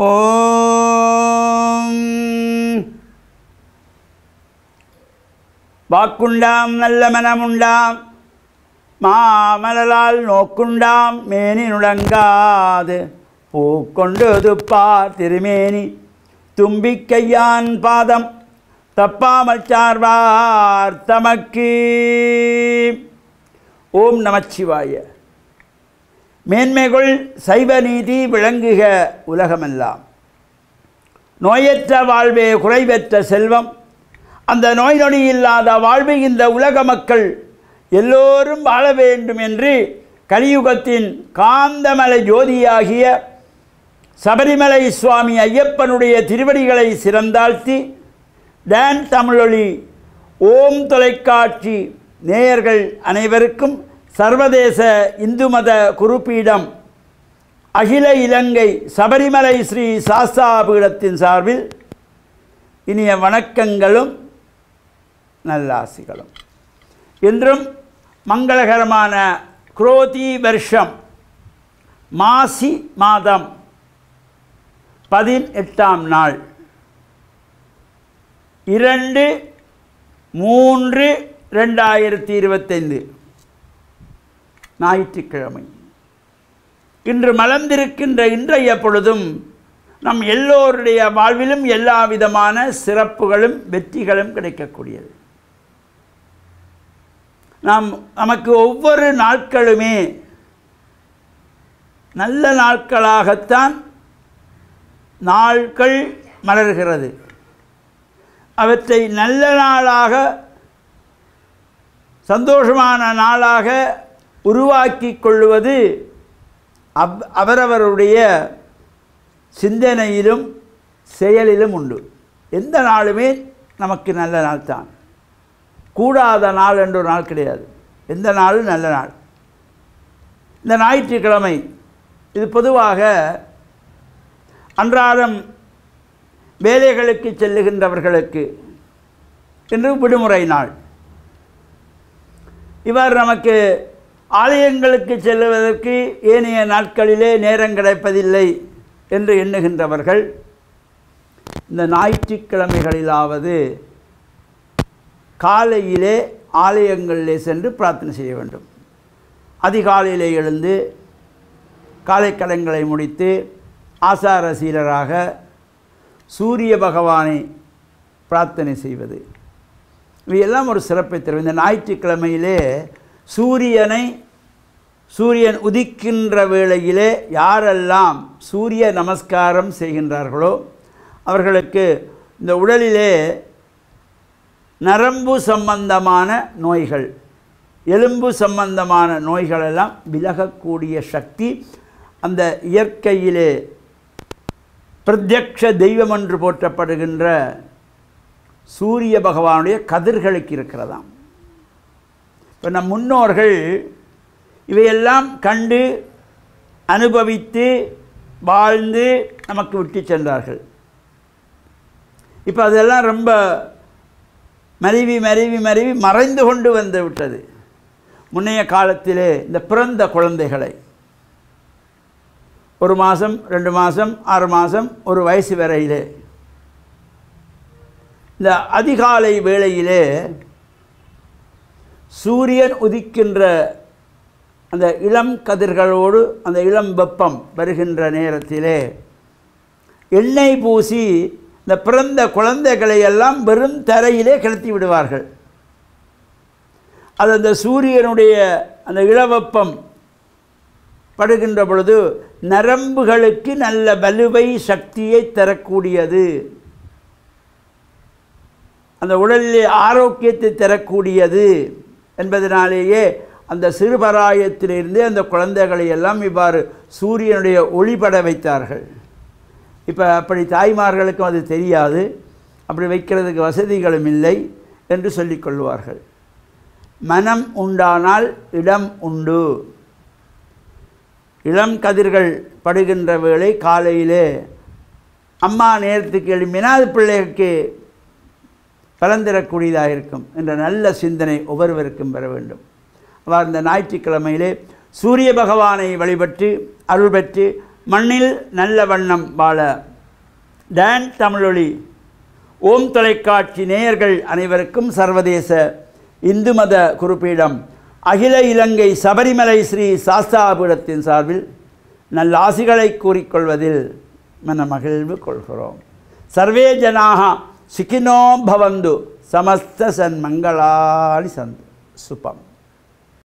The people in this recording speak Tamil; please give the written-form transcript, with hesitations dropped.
ஓம் வாக்குண்டாம் நல்ல மனமுண்டாம் மாமலரால் நோக்குண்டாம் மேனி நுடங்காது பூக்கொண்டு துப்பார் திருமேனி தும்பிக்கையான் பாதம் தப்பாமல் சார்வார் தமக்கு. ஓம் நமச்சிவாய. மேன்மைகள் சைவ நீதி விளங்குக உலகமெல்லாம். நோயற்ற வாழ்வே குறைவற்ற செல்வம். அந்த நோய் நொடி இல்லாத வாழ்வை இந்த உலக மக்கள் எல்லோரும் வாழ வேண்டும் என்று கலியுகத்தின் காந்தமலை ஜோதியாகிய சபரிமலை சுவாமி ஐயப்பனுடைய திருவடிகளை சிறந்தாழ்த்தி டான் தமிழொலி ஓம் தொலைக்காட்சி நேயர்கள் அனைவருக்கும் சர்வதேச இந்து மத குருபீடம் அகில இலங்கை சபரிமலை ஸ்ரீ சாஸ்தா பீடத்தின் சார்பில் இனிய வணக்கங்களும் நல்லாசிகளும். இன்றும் மங்களகரமான குரோதி வருஷம் மாசி மாதம் 18ஆம் நாள் 2/3/2025 ஞாயிற்றுக்கிழமை. இன்று மலர்ந்திருக்கின்ற இன்றைய பொழுதும் நம் எல்லோருடைய வாழ்விலும் எல்லா விதமான சிறப்புகளும் வெற்றிகளும் கிடைக்கக்கூடியது. நமக்கு ஒவ்வொரு நாட்களுமே நல்ல நாட்களாகத்தான் நாட்கள் மலர்கிறது. அவற்றை நல்ல நாளாக சந்தோஷமான நாளாக உருவாக்கி கொள்வது அவரவருடைய சிந்தனையிலும் செயலிலும் உண்டு. எந்த நாளுமே நமக்கு நல்ல நாள் தான். கூடாத நாள் என்ற ஒரு நாள் கிடையாது. எந்த நாளும் நல்ல நாள். இந்த ஞாயிற்றுக்கிழமை இது பொதுவாக அன்றாடம் வேலைகளுக்கு செல்லுகின்றவர்களுக்கு என்று விடுமுறை நாள். இவர் நமக்கு ஆலயங்களுக்கு செல்லுவதற்கு ஏனைய நாட்களிலே நேரம் கிடைப்பதில்லை என்று எண்ணுகின்றவர்கள் இந்த ஞாயிற்றுக்கிழமைகளிலாவது காலையிலே ஆலயங்களிலே சென்று பிரார்த்தனை செய்ய வேண்டும். அதிகாலையிலே எழுந்து காலை கடன்களை முடித்து ஆசார சீலராக சூரிய பகவானை பிரார்த்தனை செய்வது இவையெல்லாம் ஒரு சிறப்பை தரும். இந்த ஞாயிற்றுக்கிழமையிலே சூரியன் உதிக்கின்ற வேளையிலே யாரெல்லாம் சூரிய நமஸ்காரம் செய்கின்றார்களோ அவர்களுக்கு இந்த உடலிலே நரம்பு சம்பந்தமான நோய்கள், எலும்பு சம்பந்தமான நோய்களெல்லாம் விலகக்கூடிய சக்தி அந்த இயற்கையிலே பிரத்யக்ஷ தெய்வம் என்று போற்றப்படுகின்ற சூரிய பகவானுடைய கதிர்களுக்கு இருக்கிறதாம். இப்போ நம் முன்னோர்கள் இவையெல்லாம் கண்டு அனுபவித்து வாழ்ந்து நமக்கு விட்டு சென்றார்கள். இப்போ அதெல்லாம் ரொம்ப மறைவி மறைந்து கொண்டு வந்து விட்டது. முன்னைய காலத்திலே இந்த பிறந்த குழந்தைகளை 1 மாதம் 2 மாதம் 6 மாதம் 1 வயசு வரையிலே இந்த அதிகாலை வேளையிலே சூரியன் உதிக்கின்ற அந்த இளம் கதிர்களோடு அந்த இளம் வெப்பம் வருகின்ற நேரத்திலே எண்ணெய் பூசி இந்த பிறந்த குழந்தைகளை எல்லாம் வெறும் தரையிலே கிளத்தி விடுவார்கள். அது அந்த சூரியனுடைய அந்த இளவெப்பம் படுகின்ற பொழுது நரம்புகளுக்கு நல்ல வலுவை சக்தியை தரக்கூடியது, அந்த உடலிலே ஆரோக்கியத்தை தரக்கூடியது என்பதனாலேயே அந்த சிறுபராயத்திலிருந்து அந்த குழந்தைகளை எல்லாம் இவ்வாறு சூரியனுடைய ஒளிபட வைத்தார்கள். இப்போ அப்படி தாய்மார்களுக்கும் அது தெரியாது, அப்படி வைக்கிறதுக்கு வசதிகளும் இல்லை என்று சொல்லிக் கொள்வார்கள். மனம் உண்டானால் இடம் உண்டு. இளம் கதிர்கள் படுகின்ற வேளை காலையிலே அம்மா நேரத்துக்கு எழுப்பினால் அது பிள்ளைகளுக்கு பலந்திரக்கூடியதாக இருக்கும் என்ற நல்ல சிந்தனை ஒவ்வொருவருக்கும் பெற வேண்டும். அவர் இந்த ஞாயிற்றுக்கிழமையிலே சூரிய பகவானை வழிபட்டு அருள் பெற்று மண்ணில் நல்ல வண்ணம் வாழ டான் தமிழொலி ஓம் தொலைக்காட்சி நேயர்கள் அனைவருக்கும் சர்வதேச இந்து மத குறிப்பீடம் அகில இலங்கை சபரிமலை ஸ்ரீ சாஸ்தாபீடத்தின் சார்பில் நல்ல ஆசிகளை கூறிக்கொள்வதில் மனமகிழ்வு கொள்கிறோம். சர்வே ஜனாக சுகினோ பவந்து சமஸ்த சன்மங்களானி சந்து சுபம்.